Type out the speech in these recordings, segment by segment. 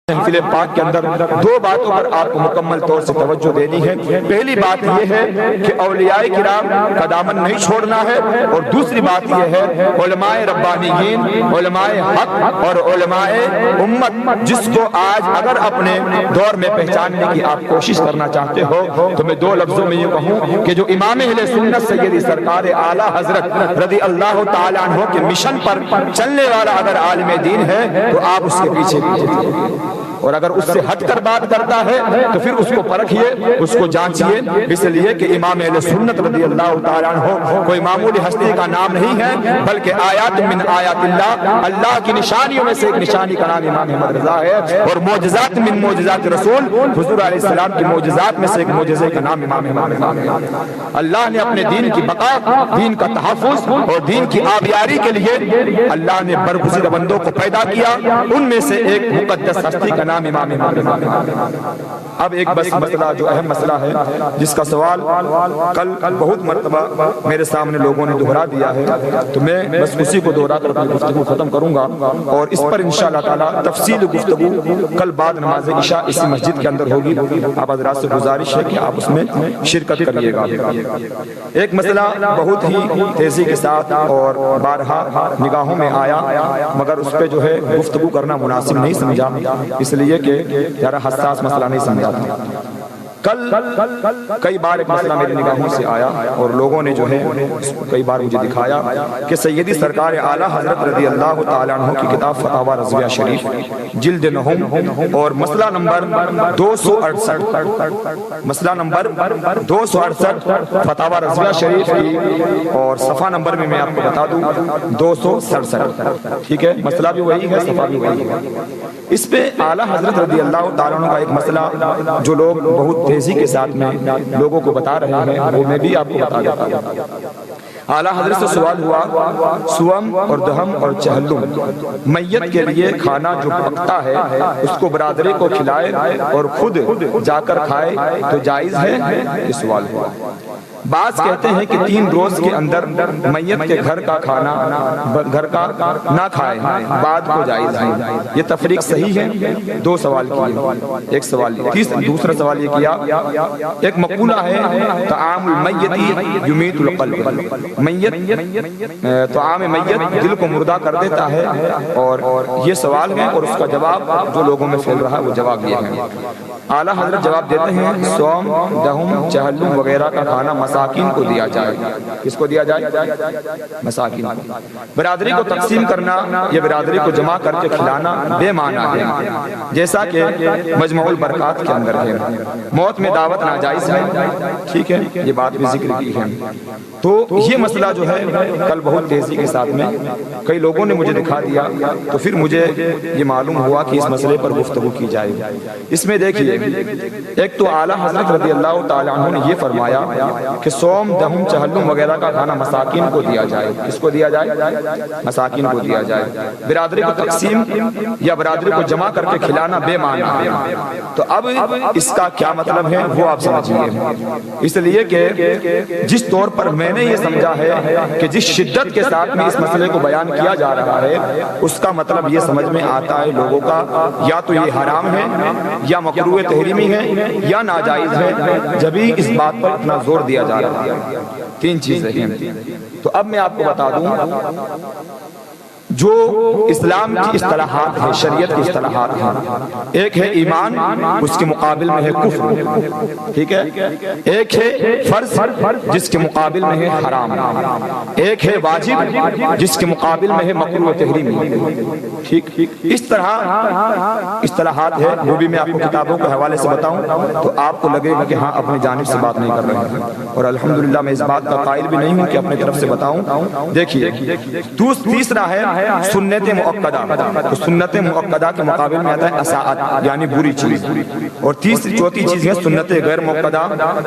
محفل پاک کے اندر دو باتوں پر آپ کو مکمل طور سے توجہ دینی ہے۔ پہلی بات یہ ہے کہ اولیاء کرام کا دامن نہیں چھوڑنا ہے، اور دوسری بات یہ ہے علماء ربانیین، علماء حق اور علماء امت، جس کو آج اگر اپنے دور میں پہچاننے کی آپ کوشش کرنا چاہتے ہو تو میں دو لفظوں میں یہ کہوں کہ جو امام اہل سنت سیدی سرکار اعلیٰ حضرت رضی اللہ تعالیٰ عنہ کے مشن پر چلنے والا اگر عالم دین ہے تو آپ اس کے پیچھے پیچھے، اور اگر اس سے ہٹ کر بات کرتا ہے تو پھر اس کو پرکھیے، اس کو جانچیے، اس لیے کہ امام اہل سنت رضی اللہ تعالیٰ عنہ کوئی معمولی ہستی کا نام نہیں ہے، بلکہ آیات من آیات اللہ، اللہ کی نشانیوں میں سے ایک نشانی کا نام امام احمد رضا ہے، اور معجزات من معجزات رسول، حضور علیہ السلام کی معجزات میں سے ایک معجزے کا نام امام احمد رضا ہے۔ اللہ نے اپنے دین کی بقا، دین کا تحفظ اور دین کی آبیاری کے لیے اللہ نے برگزیدہ بندوں کو پیدا کیا، ان میں سے ایک مقدس ہستی کا نام امام احمد رضا ہے۔ اب ایک بس مسئلہ جو اہم مسئلہ ہے، جس کا سوال کل بہت مرتبہ میرے سامنے لوگوں نے دہرا دیا ہے، تو میں بس اسی کو دہرا کر اپنی گفتگو ختم کروں گا، اور اس پر انشاءاللہ تعالی تفصیل گفتگو کل بعد نماز عشاء اسی مسجد کے اندر ہوگی۔ آپ حضرات سے گزارش ہے کہ آپ اس میں شرکت کریے گا۔ ایک مسئلہ بہت ہی تیزی کے ساتھ اور بارہا نگاہوں میں آیا، مگر اس پہ جو ہے گفتگو کرنا مناسب نہیں سمجھا، اس لیے کہ ذرا حساس مسئلہ نہیں سمجھا تھا۔ کل کئی بار ایک مسئلہ میری نگاہوں سے آیا، اور لوگوں نے جو ہے کئی بار مجھے دکھایا کہ سیدی سرکار اعلیٰ حضرت رضی اللہ تعالیٰ عنہ کی کتاب فتاوی رضویہ شریف جلد 9 اور مسئلہ نمبر 268، مسئلہ نمبر 268 فتاوی رضویہ شریف کی، اور صفحہ نمبر میں آپ کو بتا دوں 267، ٹھیک ہے، مسئلہ بھی وہی ہے، صفحہ بھی وہی ہے۔ اس پہ اعلیٰ حضرت رضی اللہ تعالیٰ عنہ کا ایک مسئلہ جو لوگ بہت تیزی کے ساتھ میں لوگوں کو بتا رہے ہیں، وہ میں بھی آپ کو بتا دیتا ہوں۔ اعلیٰ حضرت سے سوال ہوا، سوم اور دہم اور چہلم، میت کے لیے کھانا جو پکتا ہے اس کو برادری کو کھلائے اور خود جا کر کھائے تو جائز ہے؟ یہ سوال ہوا۔ بعض کہتے ہیں کہ 3 روز کے اندر میت کے گھر کا کھانا گھر کا نہ کھائے بعد کو جائز ہے، یہ تفریق صحیح ہے؟ 2 سوال کیے، ایک سوال دوسرا سوال یہ کیا، ایک مقولہ ہے طعام المیت یمیت القلب، طعام میت دل کو مردہ کر دیتا ہے، اور یہ سوال ہے، اور اس کا جواب جو لوگوں میں پھیل رہا ہے وہ جواب یہ ہے۔ اعلیٰ حضرت جواب دیتے ہیں سوم، دہم، چہلم وغیرہ کا کھانا مساکین کو دیا جائے۔ کس کو دیا جائے؟ مساکین کو۔ برادری کو تقسیم کرنا یا برادری کو جمع کر کے کھلانا بے معنی ہے، جیسا کہ مجموع البرکات کے اندر ہے۔ موت میں دعوت ناجائز ہے، ٹھیک ہے، یہ بات بھی ذکر کی ہے۔ تو یہ مسئلہ جو ہے کل بہت تیزی کے ساتھ میں کئی لوگوں نے مجھے دکھا دیا، تو پھر مجھے یہ معلوم ہوا کہ اس مسئلے پر گفتگو کی جائے۔ اس میں دیکھیے، ایک تو اعلیٰ حضرت رضی اللہ تعالیٰ عنہ نے یہ فرمایا کہ سوم، دہم، چہلم وغیرہ کا کھانا مساکین کو دیا جائے۔ کس کو دیا جائے؟ مساکین کو دیا جائے۔ برادری کو تقسیم یا برادری کو جمع کر کے کھلانا بے معنی ہے۔ تو اب اس کا کیا مطلب ہے وہ آپ سمجھیے، اس لیے کہ جس طور پر میں نے یہ سمجھا ہے کہ جس شدت کے ساتھ میں اس مسئلے کو بیان کیا جا رہا ہے، اس کا مطلب یہ سمجھ میں آتا ہے لوگوں کا یا تو یہ حرام ہے یا مکروہ تحریمی ہے یا ناجائز ہے، جبھی اس بات پر اتنا زور دیا جا رہا ہے۔ 3 چیزیں ہیں۔ تو اب میں آپ کو بتا دوں جو اسلام کی اصطلاحات ہیں، شریعت کی اصطلاحات ہیں، ایک ہے ایمان، اس کے مقابل میں ہے کفر، ٹھیک ہے، ایک ہے فرض جس کے مقابل میں ہے حرام، ایک ہے واجب جس کے مقابل میں ہے مکروہ تحریمی، ٹھیک، اس طرح اصطلاحات ہے، وہ بھی میں آپ کو کتابوں کے حوالے سے بتاؤں تو آپ کو لگے گا کہ ہاں اپنی جانب سے بات نہیں کر رہے ہیں، اور الحمدللہ میں اس بات کا قائل بھی نہیں ہوں کہ اپنی طرف سے بتاؤں۔ دیکھیے، تیسرا ہے سنت مؤکدہ، تو سنت مؤکدہ کے مقابل میں آتا ہے اساءت یعنی بری چیز، اور چوتھی چیز ہے سنت غیر مؤکدہ،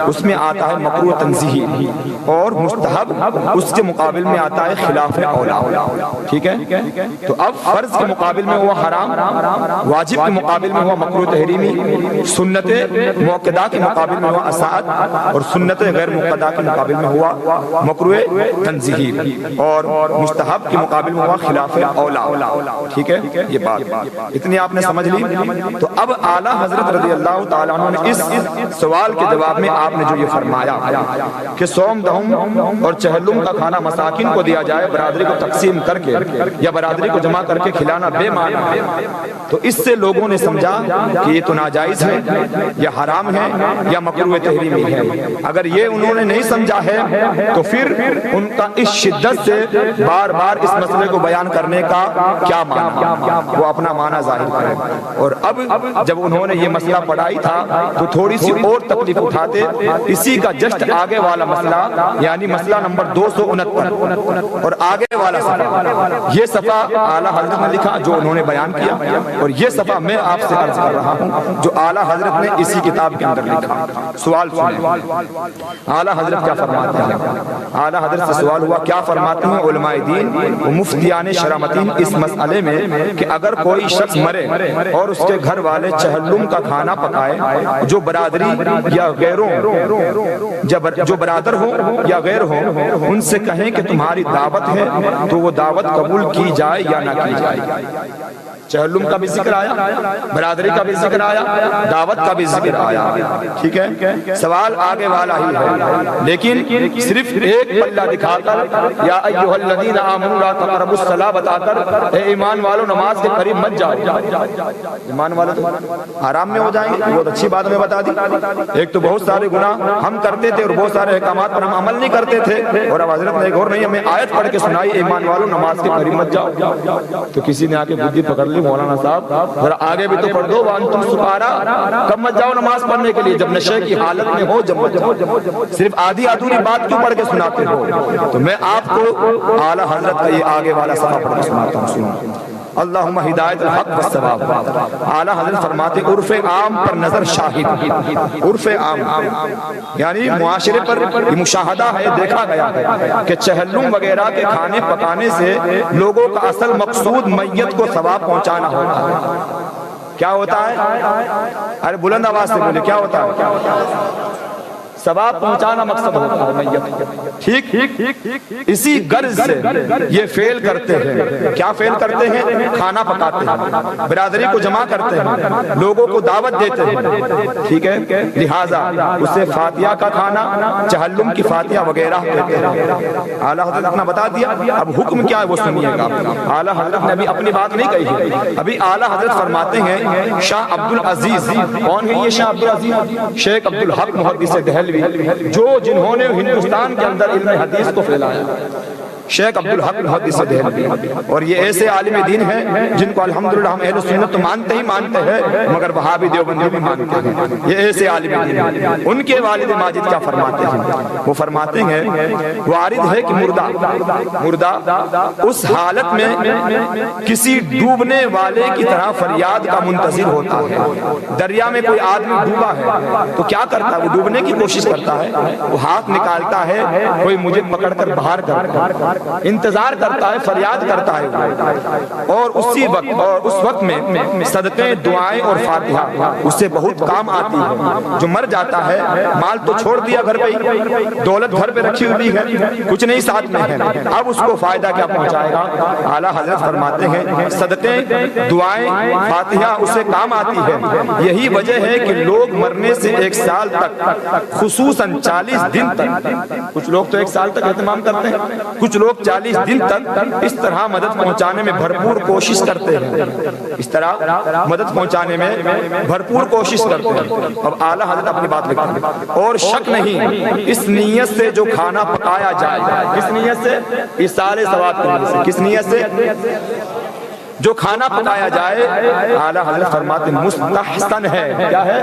اس میں آتا ہے مکروہ تنزیہی، اور مستحب اس کے مقابل میں آتا ہے خلاف اولا، ٹھیک ہے۔ تو اب فرض کے مقابل میں وہ حرام، واجب کے مقابل میں ہوا مکروہ تحریمی، سنت مؤکدہ کے مقابل میں ہوا اساعت، اور سنت غیر مؤکدہ کے مقابل میں ہوا مکروہ تنزیہی، اور مستحب کے مقابل میں ہوا خلاف اولا۔ ٹھیک ہے، یہ بات اتنی آپ نے سمجھ لی۔ تو اب اعلیٰ حضرت رضی اللہ تعالیٰ عنہ نے اس سوال کے جواب میں آپ نے جو یہ فرمایا کہ صوم دہم اور چہلم کا کھانا مساکین کو دیا جائے برادری کو تقسیم کر کے یا برادری کو جمع کر کے کھلانا بے معنی ہے، تو اس سے لوگوں نے سمجھا کہ یہ تو ناجائز ہے یا حرام ہے یا مکروہ تحریمی ہے۔ اگر یہ انہوں نے نہیں سمجھا ہے تو پھر ان کا اس شدت سے بار بار اس مسئلے کو بیان کرنے کا کیا معنی، وہ اپنا معنی ظاہر کریں۔ اور اب جب انہوں نے یہ مسئلہ پڑھائی تھا تو تھوڑی سی اور تکلیف اٹھاتے اسی کا جسٹ آگے والا مسئلہ، یعنی مسئلہ نمبر 269 اور آگے والا صفحہ، یہ صفحہ اعلیٰ حضرت نے لکھا جو انہوں نے بیان کیا، اور یہ صفحہ میں آپ سے عرض کر رہا ہوں جو اعلیٰ حضرت نے اسی کتاب کے اندر لکھا۔ سوال سنیں اعلیٰ حضرت کیا فرماتے ہیں۔ اعلیٰ حضرت سے سوال ہوا کیا فرماتے ہیں علماء دین و مفتیان شرامتین اس مسئلے میں کہ اگر کوئی شخص مرے اور اس کے گھر والے چہلم کا کھانا پکائے، جو برادری یا غیروں جو برادر ہو یا غیر ہو ان سے کہیں کہ تمہاری دعوت ہے تو وہ دعوت قبول کی جائے یا نہ کی جائے۔ چہلم کا بھی ذکر آیا، برادری کا بھی ذکر آیا، دعوت کا بھی ذکر آیا۔ ٹھیک ہے، سوال آگے والا ہی ہے، لیکن صرف ایک پلہ دکھا کر یا ایھا الذین آمنوا لا تقربوا الصلاۃ بتا کر اے ایمان والو نماز کے قریب مت جاؤ، ایمان والو تو حرام میں ہو جائیں گے، بہت اچھی بات میں بتا دی۔ ایک تو بہت سارے گناہ ہم کرتے تھے اور بہت سارے احکامات پر ہم عمل نہیں کرتے تھے، اور اب حضرت نے ایک اور نہیں ہمیں آیت پڑھ کے سنائی ایمان والو نماز کے قریب مت جاؤ، تو کسی نے آ کے بدھی پکڑ لی مولانا صاحب ذرا آگے بھی تو پڑھ دو، وانتم سکارا، کب مت جاؤ نماز پڑھنے کے لیے جب نشے کی حالت میں ہو، جب مت جاؤ، صرف آدھی ادھوری بات کیوں پڑھ کے سناتے ہو؟ تو میں آپ کو اعلیٰ حضرت کا یہ آگے والا صفحہ پڑھ کے سناتا ہوں، سنو۔ اللہم ہدایت الحق والثواب۔ اعلیٰ حضرت فرماتے عرف عام پر نظر شاہد، عرف عام یعنی معاشرے پر یہ مشاہدہ ہے، دیکھا گیا ہے کہ چہلم وغیرہ کے کھانے پکانے سے لوگوں کا اصل مقصود میت کو ثواب پہنچانا ہوتا ہے۔ کیا ہوتا ہے؟ ارے بلند آواز سے بولے، کیا ہوتا ہے؟ ثواب پہنچانا مقصد ہوتا ہے میت۔ ٹھیک، اسی غرض سے یہ فعل کرتے ہیں۔ کیا فعل کرتے ہیں؟ کھانا پکاتے ہیں، برادری کو جمع کرتے ہیں، لوگوں کو دعوت دیتے ہیں۔ ٹھیک ہے، لہٰذا اسے فاتحہ کا کھانا، چہلم کی فاتحہ وغیرہ کہتے ہیں۔ اعلیٰ حضرت اپنا بتا دیا، اب حکم کیا ہے وہ سنیے گا۔ اعلیٰ حضرت نے ابھی اپنی بات نہیں کہی ہے، ابھی اعلیٰ حضرت فرماتے ہیں شاہ عبد العزیز، کون ہے یہ شاہ عبد العزیز؟ شیخ عبد الحق محدث دہلوی، جو جنہوں نے ہندوستان کے اندر علم حدیث کو پھیلایا، شیخ عبد الحق محدث دہلوی، اور یہ ایسے عالم دین ہیں جن کو الحمدللہ ہم اہل سنت تو مانتے ہی مانتے ہیں، مگر وہابی دیوبندی بھی مانتے ہیں۔ یہ ایسے عالم دین ہیں۔ ان کے والد ماجد کیا فرماتے ہیں؟ وہ فرماتے ہیں وارد ہے کہ مردہ اس حالت میں کسی ڈوبنے والے کی طرح فریاد کا منتظر ہوتا ہے۔ دریا میں کوئی آدمی ڈوبا ہے تو کیا کرتا ہے؟ وہ ڈوبنے کی کوشش کرتا ہے، وہ ہاتھ نکالتا ہے، کوئی مجھے پکڑ کر باہر کرتا ہے، انتظار کرتا ہے، فریاد کرتا ہے، اور اسی وقت اور اس وقت میں صدقے، دعائیں اور فاتحہ اس سے بہت کام آتی ہے۔ جو مر جاتا ہے مال تو چھوڑ دیا گھر پہ، دولت گھر پہ رکھی ہوئی ہے، کچھ نہیں ساتھ میں ہے، اب اس کو فائدہ کیا پہنچائے گا؟ اعلیٰ حضرت فرماتے ہیں صدقے، دعائیں، فاتحہ اس سے کام آتی ہے۔ یہی وجہ ہے کہ لوگ مرنے سے 1 سال تک، خصوصاً 40 دن تک، کچھ لوگ تو 1 سال تک اہتمام کرتے ہیں، کچھ لوگ 40 دن تک اس طرح مدد پہنچانے میں بھرپور کوشش کرتے ہیں، اس طرح مدد پہنچانے میں بھرپور کوشش کرتے ہیں۔ اب اعلیٰ حضرت اپنی بات لکھتے ہیں اور شک نہیں اس نیت سے جو کھانا پکایا جائے، کس نیت سے؟ ایصال ثواب کی نیت سے۔ کس نیت سے؟ جو کھانا پکایا جائے، اعلیٰ حضرت فرماتے مستحسن ہے۔ کیا ہے؟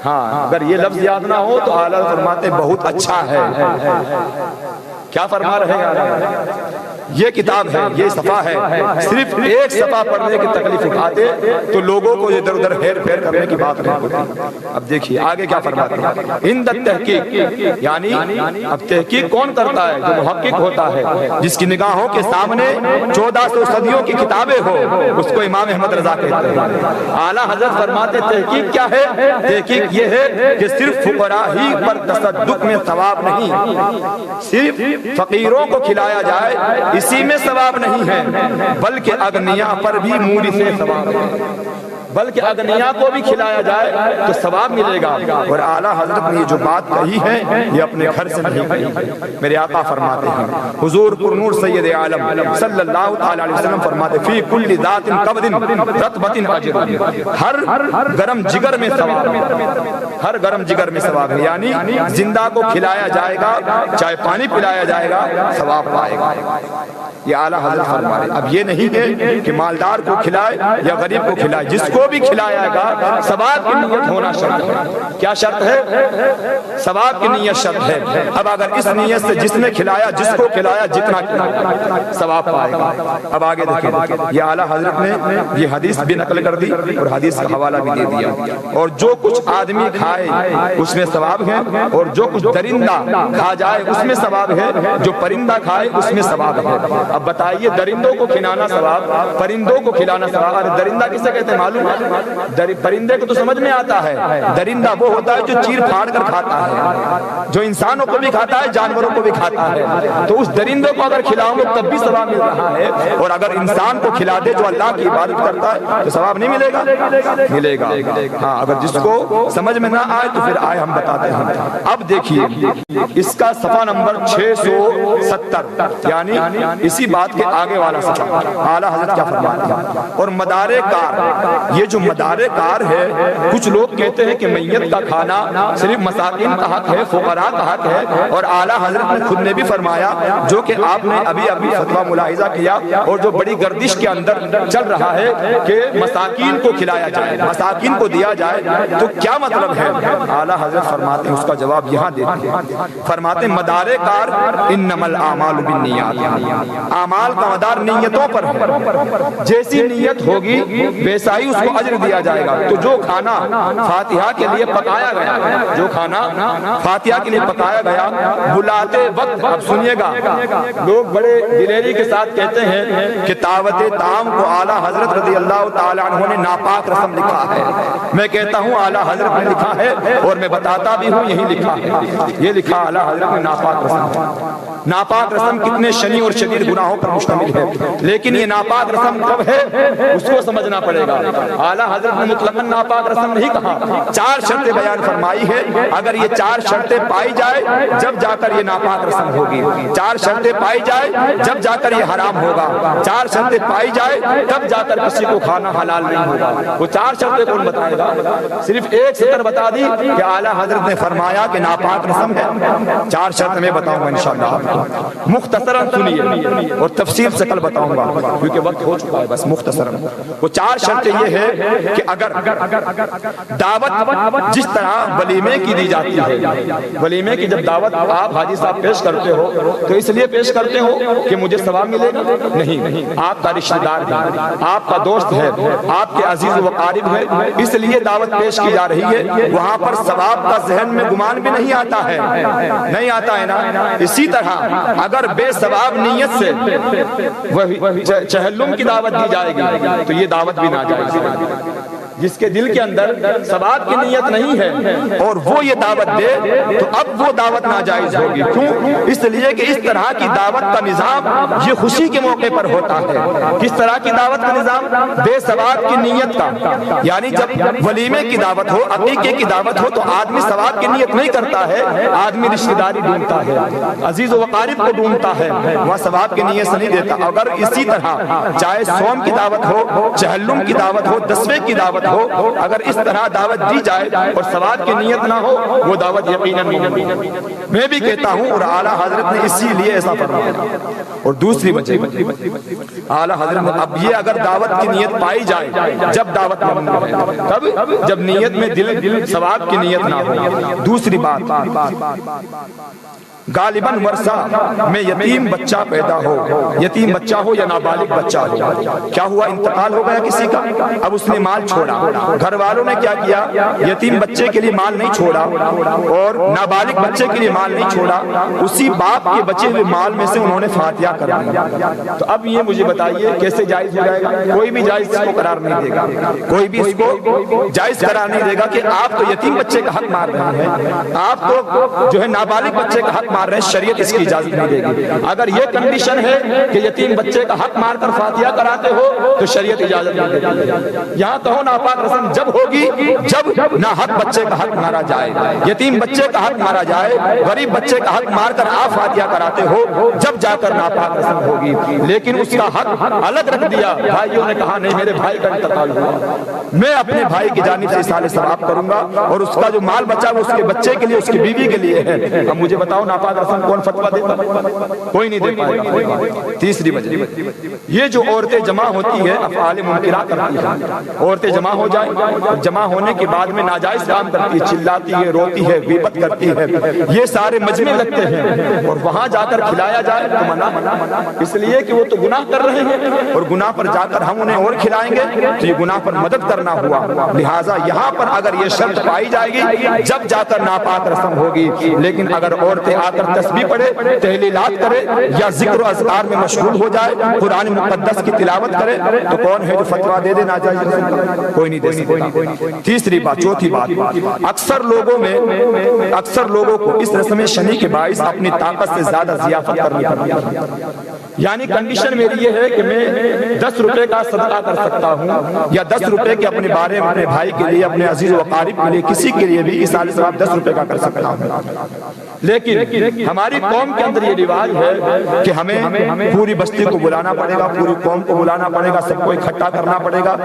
ہاں، اگر یہ لفظ یاد نہ ہو تو اعلیٰ فرماتے بہت اچھا ہے۔ کیا فرما رہے ہیں؟ یہ کتاب ہے، یہ صفحہ ہے، صرف ایک صفحہ پڑھنے کی تکلیف اٹھاتے تو لوگوں کو ادھر ادھر ہیر پھیر کرنے کی بات نہیں ہوتی۔ اب دیکھیے آگے کیا فرماتے ہیں، ان تحقیق، یعنی اب تحقیق کون کرتا ہے؟ جو محقق ہوتا ہے، جس کی نگاہوں کے سامنے 1400 صدیوں کی کتابیں ہو، اس کو امام احمد رضا کہتے ہیں۔ اعلیٰ حضرت فرماتے تحقیق کیا ہے؟ تحقیق یہ ہے کہ صرف فقراء ہی پر تصدق میں ثواب نہیں، صرف فقیروں کو کھلایا جائے اسی میں ثواب نہیں ہے، بلکہ اغنیاء پر بھی موری سے ثواب ہے، بلکہ اغنیاء کو بھی کھلایا جائے تو ثواب ملے گا۔ اور اعلیٰ حضرت نے جو بات کہی ہے یہ اپنے گھر سے نہیں کہی ہے۔ میرے آقا فرماتے ہیں، حضور پر نور سید عالم صلی اللہ تعالی علیہ وسلم فرماتے فی کل ذات قبض رطبۃ اجر، ہر گرم جگر میں ثواب ہے، ہر گرم جگر میں ثواب ہے، یعنی زندہ کو کھلایا جائے گا، چاہے پانی پلایا جائے گا، ثواب پائے گا۔ یہ اعلیٰ حضرت فرما رہے۔ اب یہ نہیں ہے کہ مالدار کو کھلائے یا غریب کو کھلائے، جس کو بھی کھلایا گا ثواب کی نیت ہونا شرط ہے۔ کیا شرط ہے؟ ثواب کی نیت شرط ہے۔ اب اگر اس نیت سے جس نے کھلایا، جس کو کھلایا، جتنا کھلایا ثواب پائے گا۔ اب آگے دیکھیں، یہ اعلیٰ حضرت نے یہ حدیث بھی نقل کر دی اور حدیث کا حوالہ بھی دے دیا۔ اور جو کچھ آدمی کھائے اس میں ثواب ہے، اور جو کچھ درندہ کھا جائے اس میں ثواب ہے، جو پرندہ کھائے اس میں ثواب ہے۔ اب بتائیے، درندوں کو کھلانا ثواب، پرندوں کو کھلانا ثواب۔ ارے درندہ کسے کہتے ہیں معلوم ہے؟ پرندے کو تو سمجھ میں آتا ہے، درندہ وہ ہوتا ہے جو چیر پھاڑ کر کھاتا ہے، جو انسانوں کو بھی کھاتا ہے، جانوروں کو بھی کھاتا ہے۔ تو اس درندے کو اگر کھلاؤ گے تب بھی ثواب مل رہا ہے، اور اگر انسان کو کھلا دے جو اللہ کی عبادت کرتا ہے تو ثواب نہیں ملے گا؟ ملے گا۔ ہاں، اگر جس کو سمجھ میں نہ آئے تو پھر آئے ہم بتاتے ہیں۔ اب دیکھیے اس کا صفحہ نمبر 670، یعنی اسی بات کے آگے والا صفحہ، اعلیٰ حضرت کیا فرماتے ہیں؟ اور مدار کار، یہ جو مدار کار ہے، کچھ لوگ کہتے ہیں کہ میت کا کھانا صرف مساکین کا حق ہے، فقراء کا حق ہے، اور اعلیٰ حضرت نے خود نے بھی فرمایا، جو کہ آپ نے ابھی فتویٰ ملاحظہ کیا اور جو بڑی گردش کے اندر چل رہا ہے کہ مساکین کو کھلایا جائے، مساکین کو دیا جائے، تو کیا مطلب ہے؟ اعلیٰ حضرت فرماتے ہیں، اس کا جواب یہاں دیتے ہیں، فرماتے ہیں مدار کار انما الاعمال بالنیات، اعمال کا مدار نیتوں پر ہے، جیسی نیت ہوگی ویسا ہی اس کو اجر دیا جائے گا۔ تو جو کھانا فاتحہ کے لیے پکایا گیا، جو کھانا فاتحہ کے لیے پکایا گیا، بلاتے وقت، اب سنیے گا، لوگ بڑے دلیری کے ساتھ کہتے ہیں کہ دعوت طعام کو اعلیٰ حضرت رضی اللہ تعالی عنہ نے ناپاک رسم لکھا ہے۔ میں کہتا ہوں اعلیٰ حضرت نے لکھا ہے، اور میں بتاتا بھی ہوں یہی لکھا ہے، یہ لکھا اعلیٰ حضرت نے ناپاک رسم۔ ناپاک رسم کتنے شنی اور شدید گناہوں پر مشتمل ہے، لیکن یہ ناپاک رسم کب ہے اس کو سمجھنا پڑے گا۔ اعلیٰ حضرت نے مطلقاً ناپاک رسم نہیں کہا، 4 شرطیں بیان فرمائی ہے، اگر یہ 4 شرطیں پائی جائے جب جا کر یہ ناپاک رسم ہوگی، 4 شرطیں پائی جائے جب جا کر یہ حرام ہوگا، 4 شرطیں پائی جائے تب جا کر کسی کو کھانا حلال نہیں ہوگا۔ وہ 4 شرطیں کون بتائے گا؟ صرف ایک سطر بتا دی کہ اعلیٰ حضرت نے فرمایا کہ ناپاک رسم ہے، 4 شرط میں بتاؤں گا انشاءاللہ۔ مختصراً سنیے اور تفصیل سے کل بتاؤں گا کیونکہ وقت ہو چکا ہے، بس مختصراً وہ 4 شرطیں یہ ہے کہ اگر دعوت جس طرح ولیمے کی دی جاتی ہے، ولیمے کی جب دعوت آپ حاجی صاحب پیش کرتے ہو تو اس لیے پیش کرتے ہو کہ مجھے ثواب ملے گا؟ نہیں، آپ کا رشتہ دار ہے، آپ کا دوست ہے، آپ کے عزیز و قارب ہے، اس لیے دعوت پیش کی جا رہی ہے، وہاں پر ثواب کا ذہن میں گمان بھی نہیں آتا ہے، نہیں آتا ہے نا۔ اسی طرح اگر بے ثواب نیت سے چہلم کی دعوت دی جائے گی تو یہ دعوت بھی ناجائز ہے۔ جس کے دل کے اندر ثواب کی نیت نہیں ہے اور وہ یہ دعوت دے تو اب وہ دعوت ناجائز ہوگی۔ کیوں؟ اس لیے کہ اس طرح کی دعوت کا نظام یہ خوشی کے موقع پر ہوتا ہے۔ کس طرح کی دعوت کا نظام؟ بے ثواب کی نیت کا، یعنی جب ولیمے کی دعوت ہو، عقیقے کی دعوت ہو تو آدمی ثواب کی نیت نہیں کرتا ہے، آدمی رشتہ داری ڈھونڈتا ہے، عزیز و اقارب کو ڈھونڈتا ہے، وہاں ثواب کی نیت سے نہیں دیتا۔ اگر اسی طرح چاہے سوم کی دعوت ہو، چہلم کی دعوت ہو، دسویں کی دعوت ہو، اگر اس طرح دعوت دی جائے اور ثواب کی نیت نہ ہو وہ دعوت یقیناً نہیں۔ میں بھی کہتا ہوں اور اعلیٰ حضرت نے اسی لیے ایسا فرمایا۔ اور دوسری وجہ اعلیٰ حضرت نے اب یہ اگر دعوت کی نیت پائی جائے جب دعوت ممنوع ہے، تب جب نیت میں دل ثواب کی نیت نہ ہو۔ دوسری بات غالباً ورثہ میں یتیم بچہ پیدا ہو، یتیم بچہ ہو یا نابالغ بچہ ہو، کیا ہوا انتقال ہو گیا کسی کا، اب اس نے مال چھوڑا، گھر والوں نے کیا کیا، یتیم بچے کے لیے مال نہیں چھوڑا اور نابالغ بچے کے لیے مال نہیں چھوڑا، اسی باپ کے بچے ہوئے مال میں سے انہوں نے فاتحہ کر دیا۔ تو اب یہ مجھے بتائیے کیسے جائز ہو جائے گا؟ کوئی بھی جائز اس کو قرار نہیں دے گا، کوئی بھی اس کو جائز قرار نہیں دے گا کہ آپ تو یتیم بچے کا حق مار رہے ہیں، آپ تو جو ہے نابالغ بچے کا حق مار رہے ہیں، شریعت اس کی اجازت نہیں دے گی۔ اگر یہ کنڈیشن ہے کہ یتیم بچے کا حق مار کر فاتحہ کراتے ہو تو شریعت اجازت نہیں دے گی۔ یہاں کہو ناپاک رسم جب ہوگی جب ناحق بچے کا حق مارا جائے، یتیم بچے کا حق مارا جائے، غریب بچے کا حق مار کر آپ فاتحہ کراتے ہو، جب جا کر ناپاک رسم ہوگی۔ لیکن اس کا حق الگ رکھ دیا، بھائیوں نے کہا نہیں میرے بھائی کا انتقال ہوا، میں اپنے بھائی کی جانب سے اصالہ ثواب کروں گا اور اس کا جو مال بچا وہ اس کے بچے کے لیے، اس کی بیوی کے لیے ہے۔ اب مجھے بتاؤ ناپاک رسم کون فتویٰ دیتا؟ کوئی نہیں دے پائے گا۔ تیسری وجہ یہ جو عورتیں جمع ہوتی ہے افعال منکرہ کرتی ہیں، عورتیں جمع ہو جائیں، جمع ہونے کے بعد میں ناجائز کام کرتی ہے، چلاتی ہے، روتی ہے، غیبت کرتی ہے، یہ سارے مجمع لگتے ہیں اور وہاں جا کر کھلایا جائے تو منع، اس لیے کہ وہ تو گناہ کر رہے ہیں اور گناہ پر جا کر ہم انہیں اور کھلائیں گے تو یہ گناہ پر مدد کرنا ہوا۔ لہٰذا یہاں پر اگر یہ شرط پائی جائے گی جب جا کر ناپاک رسم ہوگی، لیکن اگر عورتیں آ کر تسبیح پڑھے، تحلیلات کرے یا ذکر و اذکار میں مشغول ہو جائے، قرآن مقدس کی تلاوت کرے تو کون ہے جو فتویٰ دے دے ناجائز رسم کا؟ کوئی نہیں دے سکتا۔ تیسری بات، چوتھی بات، اکثر لوگوں کو اس رسم شنی کے باعث اپنی طاقت سے زیادہ ضیافت کرنی پڑتی ہے۔ یعنی کنڈیشن میری یہ ہے کہ میں 10 روپے کا صدقہ کر سکتا ہوں یا 10 روپے کے اپنے بارے میں اپنے بھائی کے لیے، اپنے عزیز و اقارب کے لیے، کسی کے لیے بھی اصالہ ثواب 10 روپے کا کر سکتا ہوں۔ لیکن ہماری قوم کے اندر یہ رواج ہے کہ ہمیں پوری بستی کو بلانا پڑے گا، پوری قوم کو بلانا پڑے گا، سب کو اکٹھا کرنا پڑے گا۔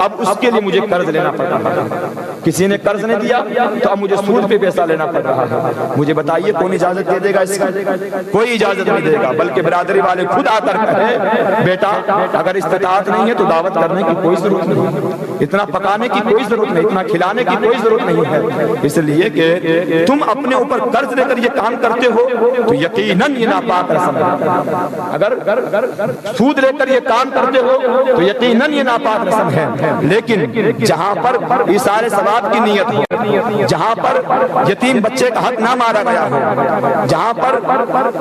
اب اس کے لیے مجھے قرض لینا پڑ رہا ہے، کسی نے قرض نہیں دیا تو اب مجھے سود پہ پیسہ لینا پڑ رہا ہے۔ مجھے بتائیے کون اجازت دے گا اس کی؟ کوئی اجازت نہیں دے گا، بلکہ برادری والے خود آ کر کہے بیٹا اگر استطاعت نہیں ہے تو دعوت کرنے کی کوئی ضرورت نہیں، اتنا پکانے کی کوئی ضرورت نہیں، اتنا کھلانے کی کوئی ضرورت نہیں ہے، اس لیے کہ تم اپنے اوپر قرض لے کر یہ کام کرتے ہو تو یقیناً یہ ناپاک رسم ہے۔ اگر سود لے کر یہ کام کرتے ہو تو یقیناً یہ ناپاک رسم ہے۔ لیکن جہاں پر ایصال ثواب کی نیت ہو، جہاں پر یتیم بچے کا حق نہ مارا گیا ہو، جہاں پر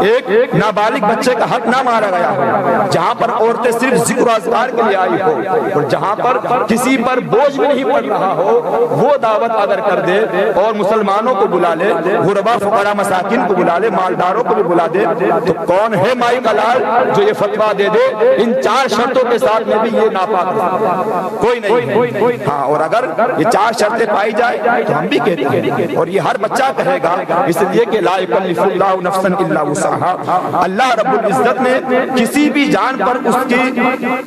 ایک نابالغ بچے کا حق نہ مارا گیا ہو، جہاں پر عورتیں صرف ذکر و اذکار کے لیے آئی ہو اور جہاں پر کسی پر بوجھ بھی نہیں پڑ رہا ہو، وہ دعوت اگر کر دے اور مسلمانوں کو بلا لے، غربا فقراء مساکین کو بلا لے، مالداروں کو بھی بلا دے، تو کون ہے مائی کا لال جو یہ فتویٰ دے دے ان 4 شرطوں کے ساتھ میں بھی یہ ناپاک ہے؟ کوئی نہیں ہے۔ ہاں، اور اگر یہ 4 شرطیں پائی جائے تو ہم بھی کہتے ہیں اور یہ ہر بچہ کہے گا، اس لیے کہ لا یکلف اللہ نفسا الا وسعها، اللہ رب العزت نے کسی بھی جان پر اس کی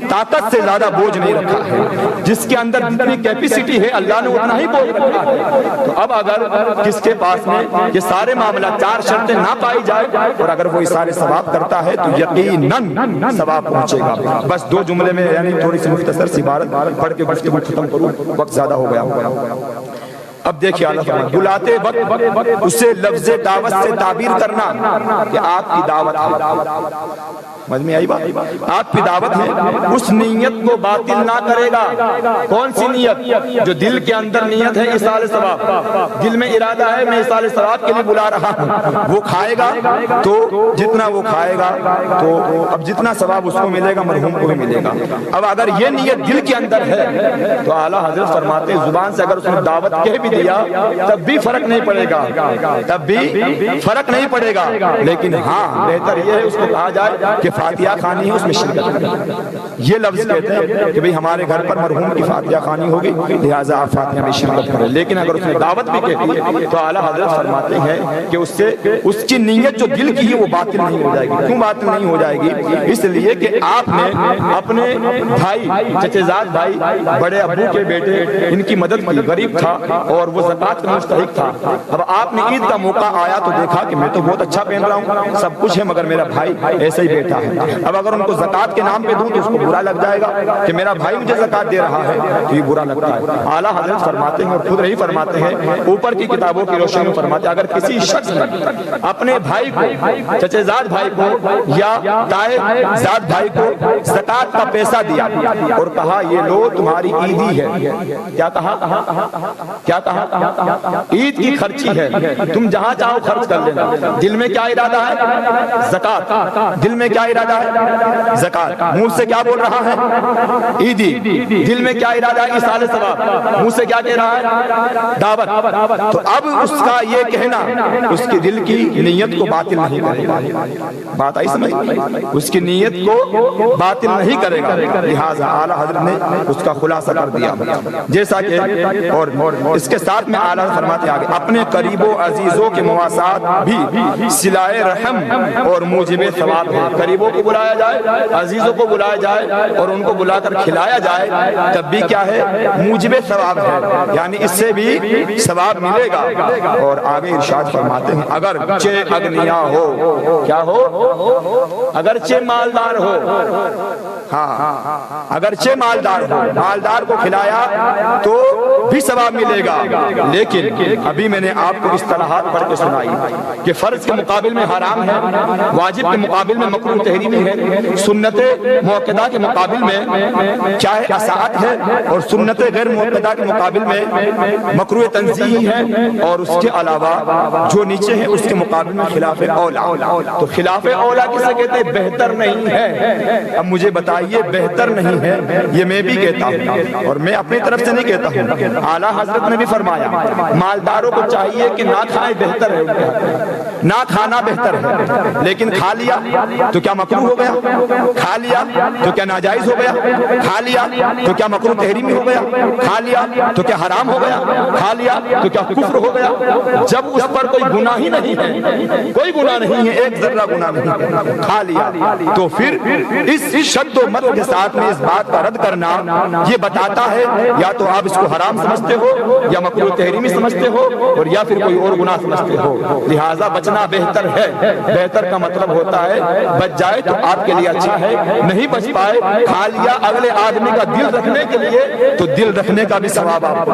طاقت سے زیادہ بوجھ نہیں رکھا ہے، جس کے اندر جتنی کیپیسٹی ہے اللہ نے اتنا ہی بوجھ رکھا ہے۔ تو اب اگر کس کے پاس میں یہ سارے معاملہ 4 شرطیں نہ پائی جائے اور اگر وہ اصالہ ثواب کرتا ہے تو یقیناً ثواب پہنچے گا۔ بس 2 جملے میں یعنی تھوڑی سی مختصر سی عبارت پڑھ کے گفتگو ختم کروں، وقت زیادہ ہو گیا۔ اب دیکھیے اللہ تعالیٰ بلاتے وقت اسے لفظ دعوت سے تعبیر کرنا کہ آپ کی دعوت ہے، سمجھ میں آئی بات؟ آپ کی دعوت ہے، اس نیت کو باطل نہ کرے گا۔ کون سی نیت؟ جو دل کے اندر نیت ہے ایصال ثواب، دل میں ارادہ ہے میں ایصال ثواب کے لیے بلا رہا ہوں، وہ کھائے گا تو جتنا وہ کھائے گا تو اب جتنا ثواب اس کو ملے گا مرحوم کو بھی ملے گا۔ اب اگر یہ نیت دل کے اندر ہے تو اعلیٰ حضرت فرماتے ہیں زبان سے اگر اس نے دعوت کہہ بھی دیا تب بھی فرق نہیں پڑے گا، تب بھی فرق نہیں پڑے گا، لیکن ہاں بہتر یہ ہے اس کو کہا جائے کہ فاتحہ خوانی ہے، اس میں شرکت کریں۔ یہ لفظ کہتے ہیں کہ بھئی ہمارے گھر پر مرحوم کی فاتحہ خوانی ہوگی لہٰذا آپ فاتحہ میں شرکت کریں، لیکن اگر اس نے دعوت بھی کہہ دی تو اعلیٰ حضرت فرماتے ہیں کہ اس سے اس کی نیت جو دل کی ہے وہ باطل نہیں ہو جائے گی۔ کیوں باطل نہیں ہو جائے گی؟ اس لیے کہ آپ نے اپنے بھائی، چچے زاد بھائی، بڑے ابو کے بیٹے، ان کی مدد کی، غریب تھا اور وہ زکوٰۃ کا مستحق تھا۔ اب آپ نے عید کا موقع آیا تو دیکھا کہ میں تو بہت اچھا پہن رہا ہوں، سب کچھ ہے، مگر میرا بھائی ایسے ہی بیٹھا ہے، ہیں. اب اگر ان کو زکات کے نام پہ دوں تو اس کو برا لگ جائے گا کہ میرا بھائی مجھے زکات دے رہا ہے, تو یہ برا لگتا ہے. اعلیٰ حضرت فرماتے ہیں اور خود نہیں فرماتے ہیں, اوپر کی کتابوں کی روشنی میں فرماتے ہیں, اگر کسی شخص نے اپنے بھائی کو, چچے زاد بھائی کو یا تائے زاد بھائی کو زکات کا پیسہ دیا اور کہا یہ لو تمہاری عیدی ہے, کیا کہا, کیا کہا, عید کی خرچی ہے, تم جہاں چاہو خرچ کر لینا. دل میں کیا ارادہ ہے؟ زکات. دل میں کیا ارادہ ہے؟ زکات. منہ سے کیا بول رہا ہے؟ عیدی. دل میں کیا ارادہ ہے؟ ایصال ثواب. منہ سے کیا کہہ رہا ہے؟ دعوت. تو اب اس کا یہ کہنا اس کی دل کی نیت کو باطل نہیں کرے گا. بات آئی سمجھ؟ اس کی نیت کو باطل نہیں کرے گا. لہٰذا اعلیٰ حضرت نے اس کا خلاصہ کر دیا جیسا کہ, اور اس کے ساتھ میں اعلیٰ فرماتے آگے, اپنے قریب و عزیزوں کے مواسات بھی صلائے رحم اور موجب ثواب ہے. قریبوں کو بلایا جائے, عزیزوں کو بلایا جائے اور ان کو بلا کر کھلایا جائے, تب بھی کیا ہے؟ موجب ثواب ہے, یعنی اس سے بھی ثواب ملے گا. اور آگے ارشاد فرماتے ہیں اگرچہ اغنیا ہو, کیا ہو؟ اگرچہ مالدار ہو, ہاں اگرچہ مالدار ہو, مالدار کو کھلایا تو بھی ثواب ملے گا. لیکن ابھی میں نے آپ کو اصطلاحات پڑھ کے سنائی کہ فرض کے مقابل میں حرام ہے, واجب کے مقابل میں مکروہ تحریمی ہے, سنت موقدہ کے مقابل میں چاہے اساعت ہے, اور سنت غیر موقدہ کے مقابل میں مکروہ تنزیہی ہے, اور اس کے علاوہ جو نیچے ہے اس کے مقابل میں خلاف اولا. تو خلاف اولا کسے کہتے ہیں؟ بہتر نہیں ہے. اب مجھے بتائیے بہتر نہیں ہے, یہ میں بھی کہتا ہوں اور میں اپنی طرف سے نہیں کہتا ہوں. اعلیٰ حضرت نے بھی فرمایا مالداروں کو چاہیے کہ نہ کھائیں بہتر ہے, نہ کھانا بہتر ہے, لیکن کھا لیا تو کیا مکروہ ہو گیا؟ کھا لیا تو کیا ناجائز ہو گیا؟ کھا لیا تو کیا مکروہ تحریمی ہو گیا؟ کھا لیا تو کیا حرام ہو گیا؟ کھا لیا تو کیا کفر ہو گیا؟ جب اس پر کوئی گناہ ہی نہیں ہے, کوئی گناہ نہیں ہے, ایک ذرہ گناہ نہیں ہے, کھا لیا, تو پھر اس شد و مد کے ساتھ میں اس بات کا رد کرنا یہ بتاتا ہے یا تو آپ اس کو حرام سمجھتے ہو یا مکروہ تحریمی سمجھتے ہو اور یا پھر کوئی اور گناہ سمجھتے ہو. لہٰذا بچنا بہتر ہے. بہتر کا مطلب ہوتا ہے بچ جائے تو آپ کے لیے اچھا ہے, نہیں بچ پائے کھا لیا اگلے آدمی کا دل رکھنے کے لیے, تو دل رکھنے کا بھی ثواب آپ کو.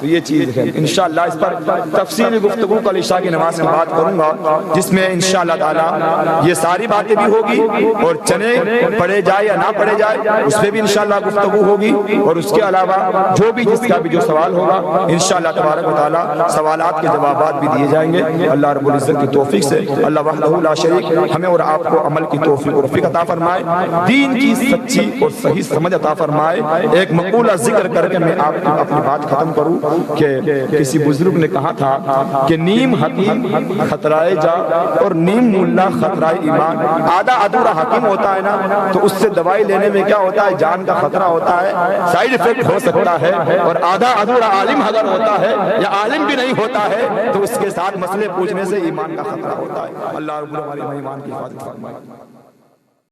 تو یہ چیز ہے. انشاءاللہ اس پر تفصیلی گفتگو کل عشاء کی نماز کے بعد کروں گا, جس میں انشاءاللہ تعالی یہ ساری باتیں بھی ہوگی, اور چنے پڑے جائے یا نہ پڑے جائے اس پہ بھی انشاءاللہ گفتگو ہوگی, اور اس کے علاوہ جو بھی جس کا بھی جو سوال ہوگا انشاءاللہ تبارک و تعالی سوالات کے جوابات بھی دیے جائیں گے. اللہ رب العزت کی توفیق سے اللہ وحدہ لا شریک ہمیں اور آپ کو عمل کی توفیق اور فقہ عطا فرمائے, دین کی سچی اور صحیح سمجھ عطا فرمائے. ایک مقولہ ذکر کر کے میں آپ کی اپنی بات ختم کروں کہ کسی بزرگ نے کہا تھا کہ نیم حکیم خطرائے جا اور نیم ملا خطرائے ایمان. آدھا ادھورا حکیم ہوتا ہے نا, تو اس سے دوائی لینے میں کیا ہوتا ہے؟ جان کا خطرہ ہوتا ہے, سائیڈ ایفیکٹ ہو سکتا ہے. اور آدھا ادھورا عالم اگر ہوتا ہے یا عالم بھی نہیں ہوتا ہے تو اس کے ساتھ مسئلے پوچھنے سے ایمان کا خطرہ ہوتا ہے. اللہ رب العالمین ایمان کی حفاظت فرمائے.